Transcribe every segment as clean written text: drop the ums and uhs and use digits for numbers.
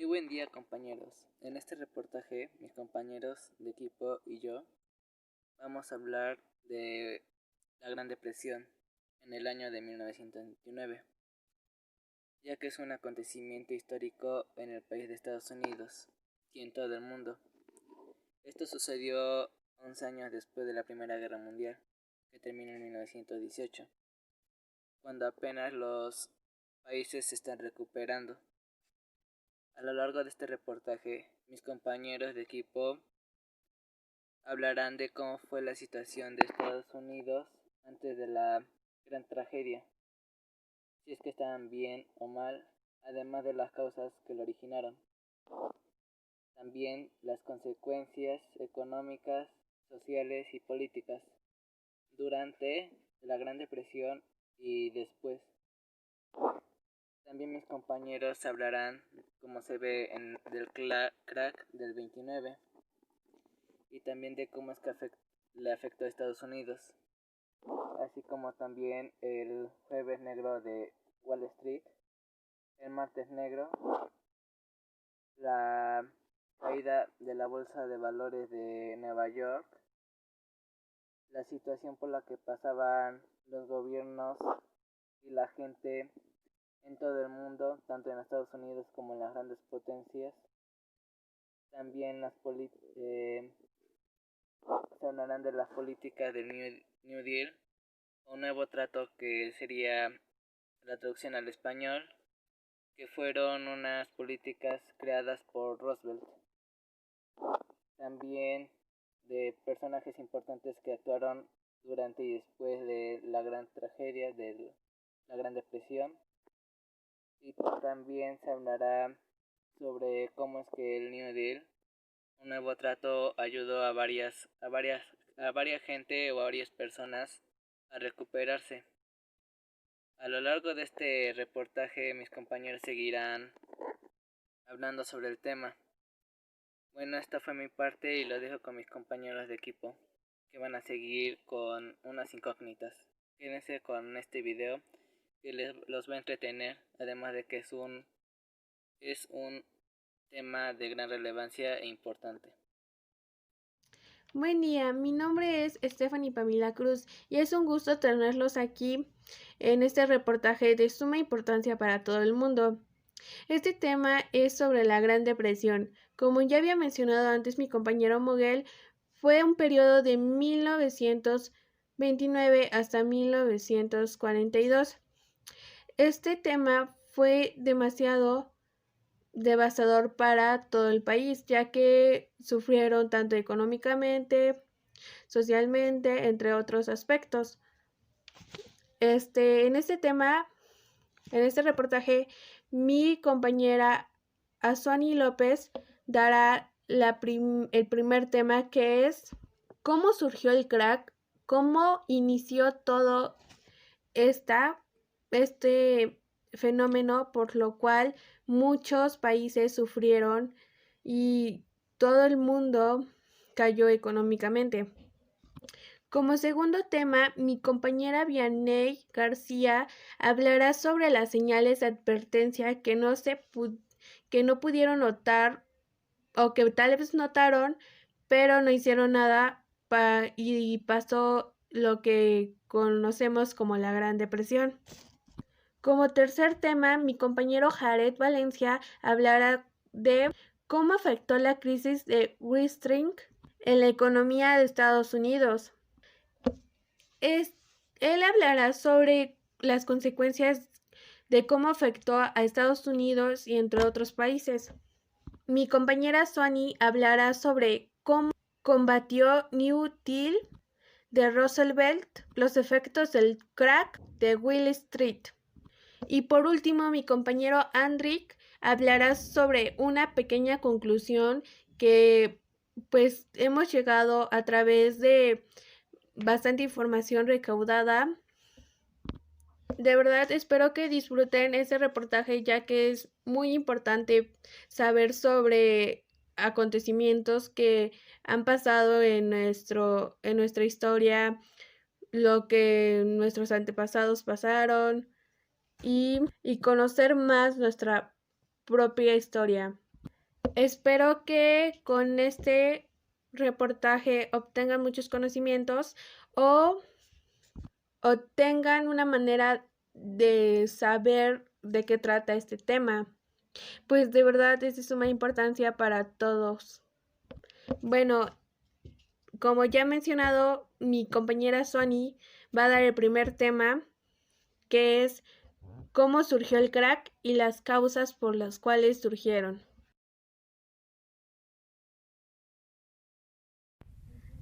buen día, compañeros. En este reportaje, mis compañeros de equipo y yo vamos a hablar de la Gran Depresión en el año de 1929, ya que es un acontecimiento histórico en el país de Estados Unidos y en todo el mundo. Esto sucedió 11 años después de la Primera Guerra Mundial, que terminó en 1918, cuando apenas los países se están recuperando. A lo largo de este reportaje, mis compañeros de equipo hablarán de cómo fue la situación de Estados Unidos antes de la gran tragedia, si es que estaban bien o mal, además de las causas que lo originaron. También las consecuencias económicas, sociales y políticas durante la Gran Depresión y después. También mis compañeros hablarán, como se ve del crack del 29 y también de cómo es que le afectó a Estados Unidos, así como también el jueves negro de Wall Street, el martes negro, la caída de la bolsa de valores de Nueva York, la situación por la que pasaban los gobiernos y la gente en todo el mundo, tanto en Estados Unidos como en las grandes potencias. También se hablarán de las políticas del New Deal, un nuevo trato que sería la traducción al español, que fueron unas políticas creadas por Roosevelt. También de personajes importantes que actuaron durante y después de la gran tragedia de la Gran Depresión. Y también se hablará sobre cómo es que el New Deal, un nuevo trato, ayudó a varias gente o a varias personas a recuperarse. A lo largo de este reportaje, mis compañeros seguirán hablando sobre el tema. Bueno, esta fue mi parte y lo dejo con mis compañeros de equipo, que van a seguir con unas incógnitas. Quédense con este video que los va a entretener, además de que es un tema de gran relevancia e importante. Buen día, mi nombre es Stephanie Pamela Cruz y es un gusto tenerlos aquí en este reportaje de suma importancia para todo el mundo. Este tema es sobre la Gran Depresión. Como ya había mencionado antes mi compañero Moguel, fue un periodo de 1929 hasta 1942. Este tema fue demasiado devastador para todo el país, ya que sufrieron tanto económicamente, socialmente, entre otros aspectos. En este reportaje, mi compañera Asuani López dará el primer tema, que es cómo surgió el crack, cómo inició todo este fenómeno, por lo cual muchos países sufrieron y todo el mundo cayó económicamente. Como segundo tema, mi compañera Vianney García hablará sobre las señales de advertencia que no pudieron notar o que tal vez notaron, pero no hicieron nada y pasó lo que conocemos como la Gran Depresión. Como tercer tema, mi compañero Jared Valencia hablará de cómo afectó la crisis de Wall Street en la economía de Estados Unidos. Él hablará sobre las consecuencias de cómo afectó a Estados Unidos y entre otros países. Mi compañera Suani hablará sobre cómo combatió New Deal de Roosevelt, los efectos del crack de Wall Street. Y por último, mi compañero Andrik hablará sobre una pequeña conclusión que pues hemos llegado a través de bastante información recaudada. De verdad espero que disfruten este reportaje, ya que es muy importante saber sobre acontecimientos que han pasado en nuestra historia, lo que nuestros antepasados pasaron y conocer más nuestra propia historia. Espero que con este reportaje obtengan muchos conocimientos o tengan una manera de saber de qué trata este tema. Pues de verdad es de suma importancia para todos. Bueno, como ya he mencionado, mi compañera Sony va a dar el primer tema, que es cómo surgió el crack y las causas por las cuales surgieron.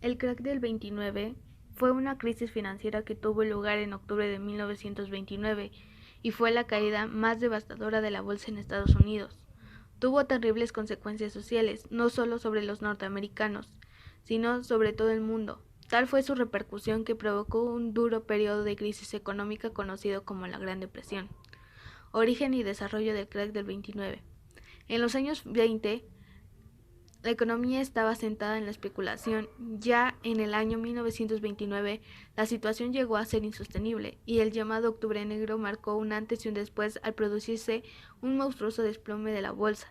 El crack del 29 fue una crisis financiera que tuvo lugar en octubre de 1929 y fue la caída más devastadora de la bolsa en Estados Unidos. Tuvo terribles consecuencias sociales, no solo sobre los norteamericanos, sino sobre todo el mundo. Tal fue su repercusión que provocó un duro periodo de crisis económica conocido como la Gran Depresión. Origen y desarrollo del crack del 29. En los años 20, la economía estaba sentada en la especulación. Ya en el año 1929, la situación llegó a ser insostenible y el llamado Octubre Negro marcó un antes y un después al producirse un monstruoso desplome de la bolsa.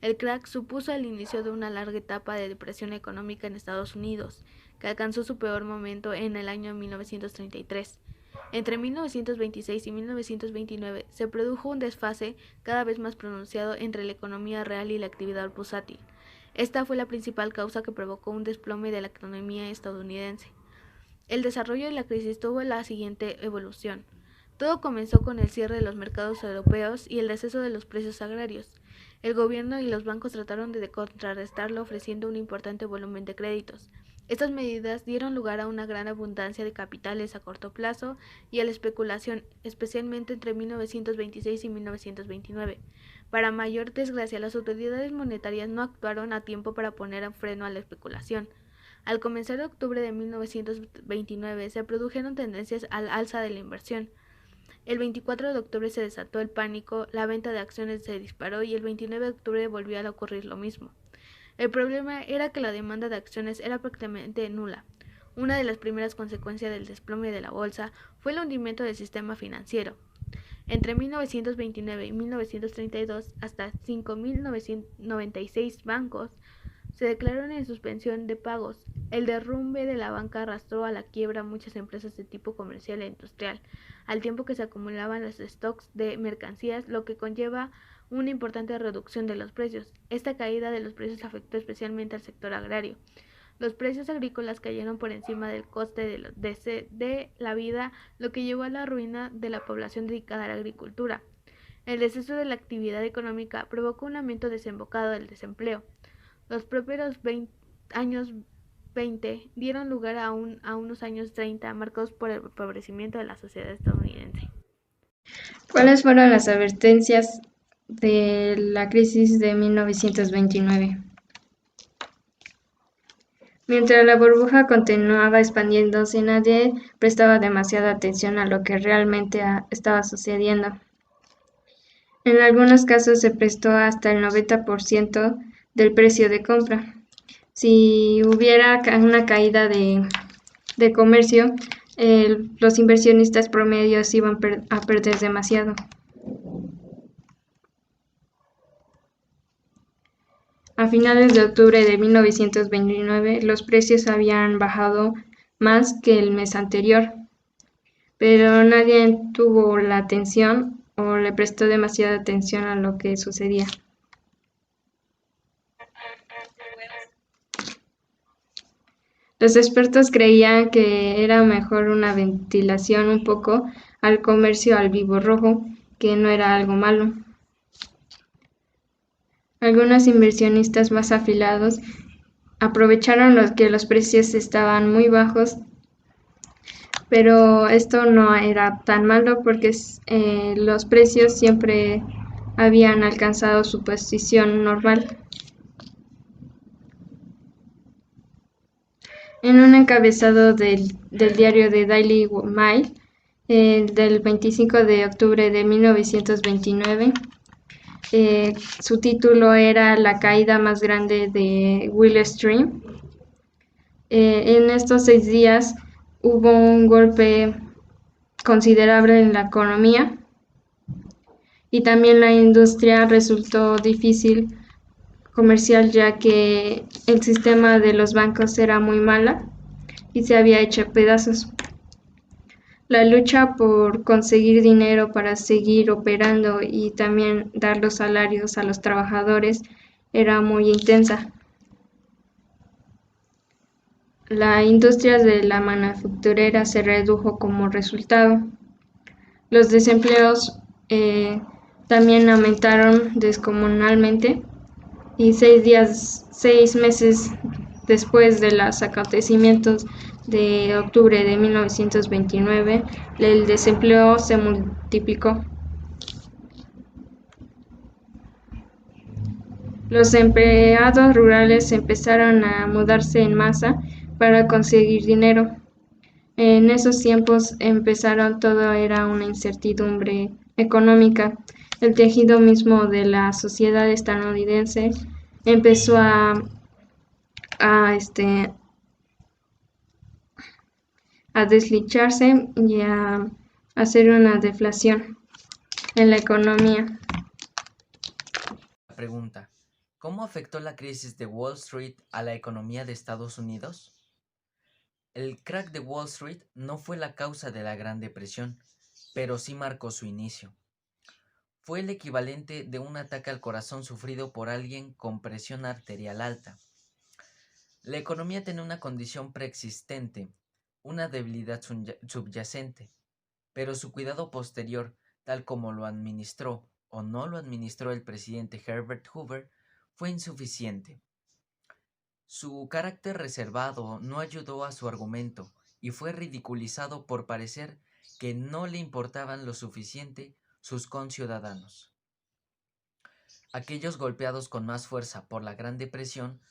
El crack supuso el inicio de una larga etapa de depresión económica en Estados Unidos, que alcanzó su peor momento en el año 1933. Entre 1926 y 1929 se produjo un desfase cada vez más pronunciado entre la economía real y la actividad bursátil. Esta fue la principal causa que provocó un desplome de la economía estadounidense. El desarrollo de la crisis tuvo la siguiente evolución. Todo comenzó con el cierre de los mercados europeos y el deceso de los precios agrarios. El gobierno y los bancos trataron de contrarrestarlo ofreciendo un importante volumen de créditos. Estas medidas dieron lugar a una gran abundancia de capitales a corto plazo y a la especulación, especialmente entre 1926 y 1929. Para mayor desgracia, las autoridades monetarias no actuaron a tiempo para poner freno a la especulación. Al comenzar octubre de 1929 se produjeron tendencias al alza de la inversión. El 24 de octubre se desató el pánico, la venta de acciones se disparó y el 29 de octubre volvió a ocurrir lo mismo. El problema era que la demanda de acciones era prácticamente nula. Una de las primeras consecuencias del desplome de la bolsa fue el hundimiento del sistema financiero. Entre 1929 y 1932, hasta 5.996 bancos se declararon en suspensión de pagos. El derrumbe de la banca arrastró a la quiebra muchas empresas de tipo comercial e industrial, al tiempo que se acumulaban los stocks de mercancías, lo que conlleva una importante reducción de los precios. Esta caída de los precios afectó especialmente al sector agrario. Los precios agrícolas cayeron por encima del coste de la vida, lo que llevó a la ruina de la población dedicada a la agricultura. El deceso de la actividad económica provocó un aumento desembocado del desempleo. Los propios años 20 dieron lugar a unos años 30 marcados por el empobrecimiento de la sociedad estadounidense. ¿Cuáles fueron las advertencias de la crisis de 1929? Mientras la burbuja continuaba expandiéndose, nadie prestaba demasiada atención a lo que realmente estaba sucediendo. En algunos casos se prestó hasta el 90% del precio de compra. Si hubiera una caída de comercio, los inversionistas promedios iban a perder demasiado. A finales de octubre de 1929, los precios habían bajado más que el mes anterior, pero nadie tuvo la atención o le prestó demasiada atención a lo que sucedía. Los expertos creían que era mejor una ventilación un poco al comercio al vivo rojo, que no era algo malo. Algunos inversionistas más afilados aprovecharon que los precios estaban muy bajos, pero esto no era tan malo porque los precios siempre habían alcanzado su posición normal. En un encabezado del diario The Daily Mail del 25 de octubre de 1929, su título era La caída más grande de Wall Street. En estos 6 días hubo un golpe considerable en la economía y también la industria resultó difícil comercial, ya que el sistema de los bancos era muy mala y se había hecho pedazos. La lucha por conseguir dinero para seguir operando y también dar los salarios a los trabajadores era muy intensa. La industria de la manufacturera se redujo como resultado. Los desempleos también aumentaron descomunalmente y 6 meses después de los acontecimientos de octubre de 1929, el desempleo se multiplicó. Los empleados rurales empezaron a mudarse en masa para conseguir dinero. En esos tiempos empezaron todo era una incertidumbre económica. El tejido mismo de la sociedad estadounidense empezó a, este, a deslizarse y a hacer una deflación en la economía. Pregunta: ¿cómo afectó la crisis de Wall Street a la economía de Estados Unidos? El crack de Wall Street no fue la causa de la Gran Depresión, pero sí marcó su inicio. Fue el equivalente de un ataque al corazón sufrido por alguien con presión arterial alta. La economía tenía una condición preexistente, una debilidad subyacente, pero su cuidado posterior, tal como lo administró o no lo administró el presidente Herbert Hoover, fue insuficiente. Su carácter reservado no ayudó a su argumento y fue ridiculizado por parecer que no le importaban lo suficiente sus conciudadanos. Aquellos golpeados con más fuerza por la Gran Depresión,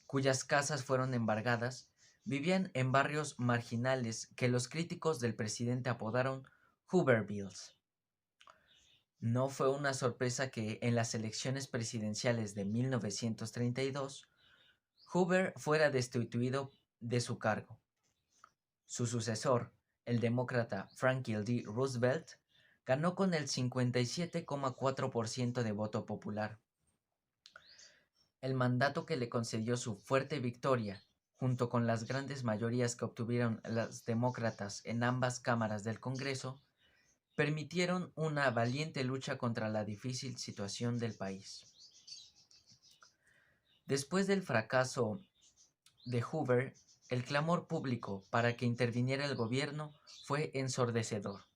cuyas casas fueron embargadas, vivían en barrios marginales que los críticos del presidente apodaron Hoovervilles. No fue una sorpresa que en las elecciones presidenciales de 1932, Hoover fuera destituido de su cargo. Su sucesor, el demócrata Franklin D. Roosevelt, ganó con el 57,4% de voto popular. El mandato que le concedió su fuerte victoria, junto con las grandes mayorías que obtuvieron los demócratas en ambas cámaras del Congreso, permitieron una valiente lucha contra la difícil situación del país. Después del fracaso de Hoover, el clamor público para que interviniera el gobierno fue ensordecedor.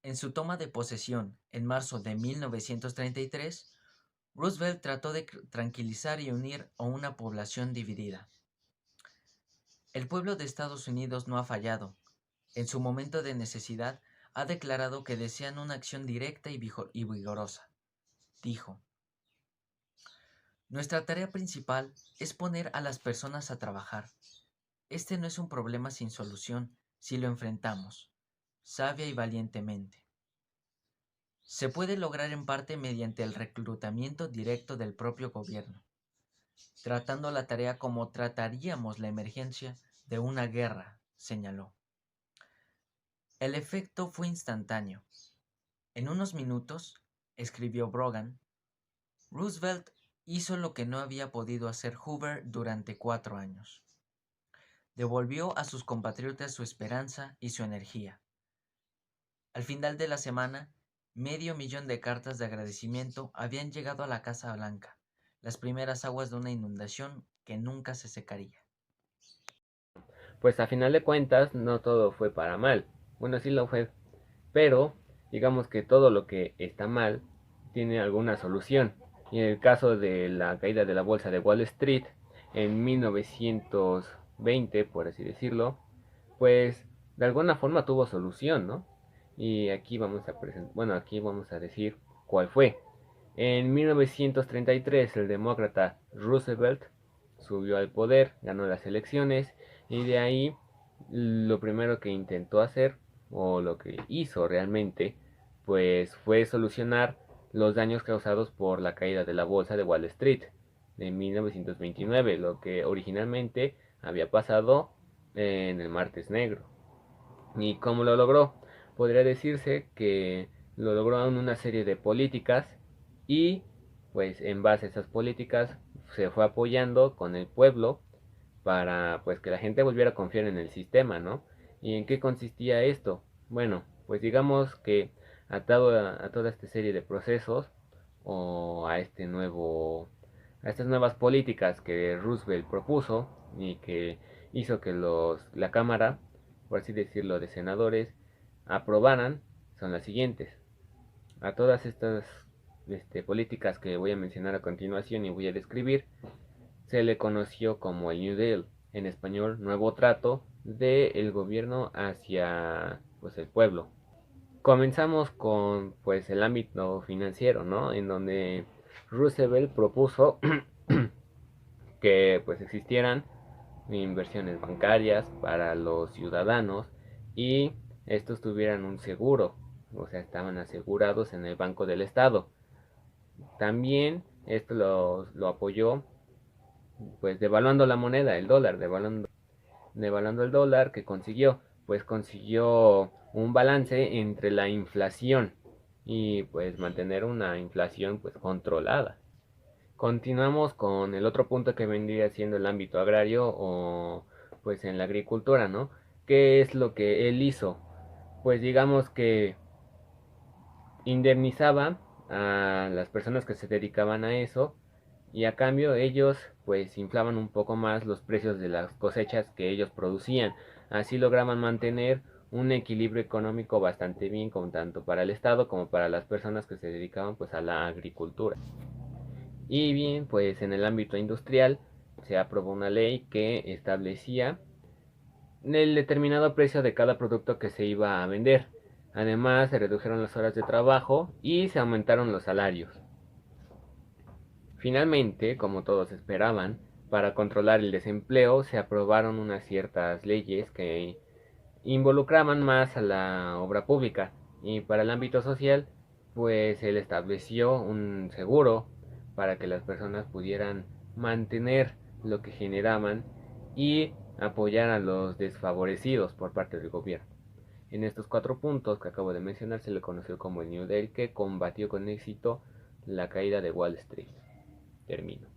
En su toma de posesión en marzo de 1933, Roosevelt trató de tranquilizar y unir a una población dividida. El pueblo de Estados Unidos no ha fallado. En su momento de necesidad, ha declarado que desean una acción directa y vigorosa. Dijo: nuestra tarea principal es poner a las personas a trabajar. Este no es un problema sin solución si lo enfrentamos, sabia y valientemente. Se puede lograr en parte mediante el reclutamiento directo del propio gobierno, tratando la tarea como trataríamos la emergencia de una guerra, señaló. El efecto fue instantáneo. En unos minutos, escribió Brogan, Roosevelt hizo lo que no había podido hacer Hoover durante 4 años. Devolvió a sus compatriotas su esperanza y su energía. Al final de la semana, 500,000 de cartas de agradecimiento habían llegado a la Casa Blanca, las primeras aguas de una inundación que nunca se secaría. Pues a final de cuentas no todo fue para mal. Bueno, sí lo fue, pero digamos que todo lo que está mal tiene alguna solución. Y en el caso de la caída de la bolsa de Wall Street en 1920, por así decirlo, pues de alguna forma tuvo solución, ¿no? Y aquí vamos a aquí vamos a decir cuál fue. En 1933 el demócrata Roosevelt subió al poder, ganó las elecciones y de ahí lo primero que intentó hacer, o lo que hizo realmente, pues fue solucionar los daños causados por la caída de la bolsa de Wall Street de 1929, lo que originalmente había pasado en el Martes Negro. ¿Y cómo lo logró? Podría decirse que lo logró en una serie de políticas y pues en base a esas políticas se fue apoyando con el pueblo para pues que la gente volviera a confiar en el sistema, ¿no? ¿Y en qué consistía esto? Bueno, pues digamos que atado a toda esta serie de procesos o a estas nuevas políticas que Roosevelt propuso y que hizo que la Cámara, por así decirlo, de senadores aprobaran, son las siguientes. A todas estas políticas que voy a mencionar a continuación y voy a describir, se le conoció como el New Deal, en español Nuevo Trato del gobierno hacia pues el pueblo. Comenzamos con pues el ámbito financiero, ¿no? En donde Roosevelt propuso que pues existieran inversiones bancarias para los ciudadanos y estos tuvieran un seguro, o sea, estaban asegurados en el Banco del Estado. También esto lo apoyó pues devaluando la moneda, el dólar, devaluando el dólar, que consiguió, pues consiguió un balance entre la inflación y pues mantener una inflación pues controlada. Continuamos con el otro punto que vendría siendo el ámbito agrario o pues en la agricultura, ¿no? ¿Qué es lo que él hizo? Pues digamos que indemnizaba a las personas que se dedicaban a eso y a cambio ellos pues inflaban un poco más los precios de las cosechas que ellos producían. Así lograban mantener un equilibrio económico bastante bien, con tanto para el Estado como para las personas que se dedicaban pues a la agricultura. Y bien, pues en el ámbito industrial se aprobó una ley que establecía el determinado precio de cada producto que se iba a vender. Además, se redujeron las horas de trabajo y se aumentaron los salarios. Finalmente, como todos esperaban, para controlar el desempleo se aprobaron unas ciertas leyes que involucraban más a la obra pública, y para el ámbito social pues él estableció un seguro para que las personas pudieran mantener lo que generaban y apoyar a los desfavorecidos por parte del gobierno. En estos 4 puntos que acabo de mencionar se le conoció como el New Deal, que combatió con éxito la caída de Wall Street. Termino.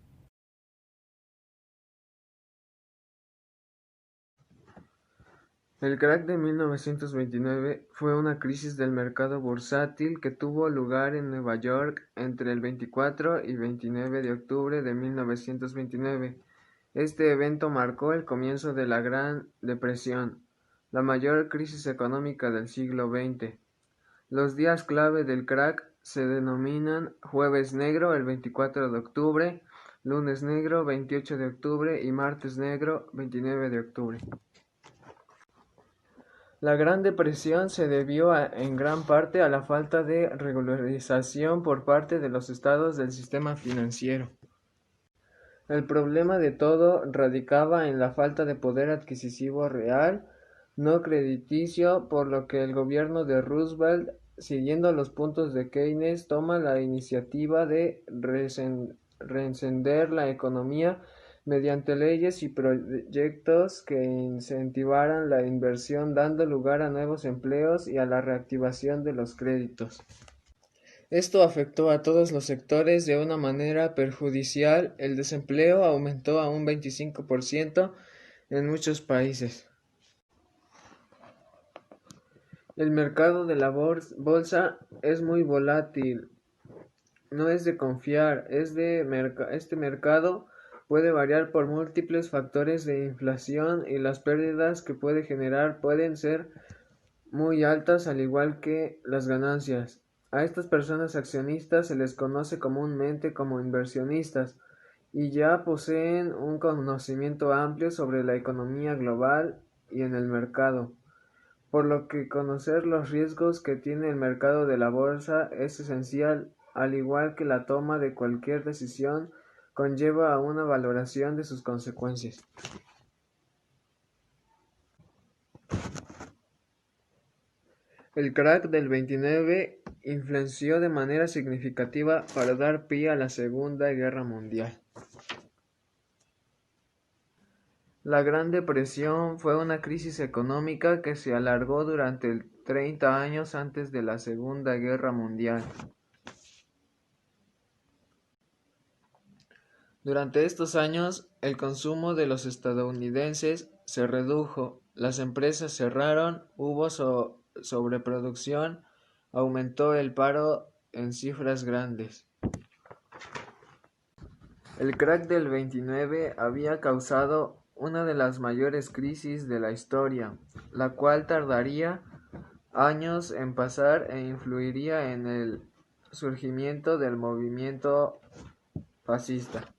El crack de 1929 fue una crisis del mercado bursátil que tuvo lugar en Nueva York entre el 24 y 29 de octubre de 1929. Este evento marcó el comienzo de la Gran Depresión, la mayor crisis económica del siglo XX. Los días clave del crack se denominan Jueves Negro el 24 de octubre, Lunes Negro 28 de octubre y Martes Negro 29 de octubre. La Gran Depresión se debió en gran parte a la falta de regularización por parte de los estados del sistema financiero. El problema de todo radicaba en la falta de poder adquisitivo real, no crediticio, por lo que el gobierno de Roosevelt, siguiendo los puntos de Keynes, toma la iniciativa de reencender la economía mediante leyes y proyectos que incentivaran la inversión, dando lugar a nuevos empleos y a la reactivación de los créditos. Esto afectó a todos los sectores de una manera perjudicial. El desempleo aumentó a un 25% en muchos países. El mercado de la bolsa es muy volátil. No es de confiar. Este mercado puede variar por múltiples factores de inflación y las pérdidas que puede generar pueden ser muy altas, al igual que las ganancias. A estas personas accionistas se les conoce comúnmente como inversionistas y ya poseen un conocimiento amplio sobre la economía global y en el mercado, por lo que conocer los riesgos que tiene el mercado de la bolsa es esencial, al igual que la toma de cualquier decisión conlleva a una valoración de sus consecuencias. El crack del 29 influenció de manera significativa para dar pie a la Segunda Guerra Mundial. La Gran Depresión fue una crisis económica que se alargó durante 30 años antes de la Segunda Guerra Mundial. Durante estos años, el consumo de los estadounidenses se redujo, las empresas cerraron, hubo sobreproducción, aumentó el paro en cifras grandes. El crack del 29 había causado una de las mayores crisis de la historia, la cual tardaría años en pasar e influiría en el surgimiento del movimiento fascista.